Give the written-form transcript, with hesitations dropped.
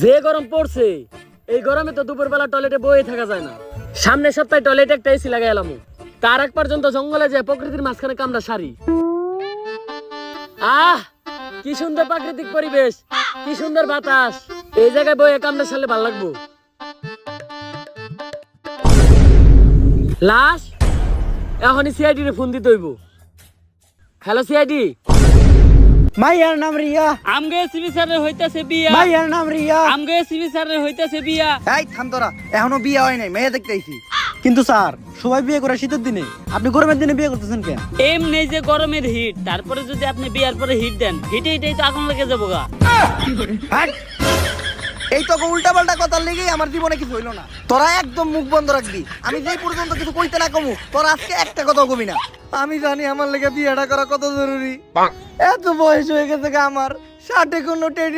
যে গরম পড়ছে, এই গরমে তো দুপুরবেলা টয়লেটে বয়ে থাকা যায় না। সামনের সপ্তাহে টয়লেটে একটা এসি লাগাই এলাম, তার এক পর্যন্ত জঙ্গলে যায় প্রকৃতির মাঝখানে কামড়া সারি। আহ, কি সুন্দর প্রাকৃতিক পরিবেশ, কি সুন্দর বাতাস। এই জায়গায় বয়ে কামড়া সারলে ভালো লাগবো। লাশ, এখনই সিআইডি রে ফোন দিতে হইব। Hello CID. মাইয়ার নাম রিয়া। আমগে সিবি স্যারের হইতাছে বিয়া। মাইয়ার নাম রিয়া। আমগে সিবি স্যারের হইতাছে বিয়া। এই থাম তোরা, এখনো বিয়ে হয় নাই, মেয়ে দেখতে আইছি। কিন্তু স্যার, সবাই বিয়ে করে শীতের দিনে, আপনি গরমের দিনে বিয়ে করতেছেন কেন? এমনি যে গরমের হিট, তারপরে যদি আপনি বিয়ার পরে হিট দেন, হিটেই তো আগুন লেগে যাবো গা। হাট! এই তো উল্টা পাল্টা কথার লেগেই আমার জীবনে কিছু হইলো না। তোরা একদম মুখ বন্ধ রাখবি, আমি যেই পর্যন্ত কিছু কইতে না কমু, তোরা আজকে একটা কথাও কবি না। আমি জানি আমার লেগে বিয়েটা করা কত জরুরি। এত বয়স হয়ে গেছে আমার, 60 কোনো টেডি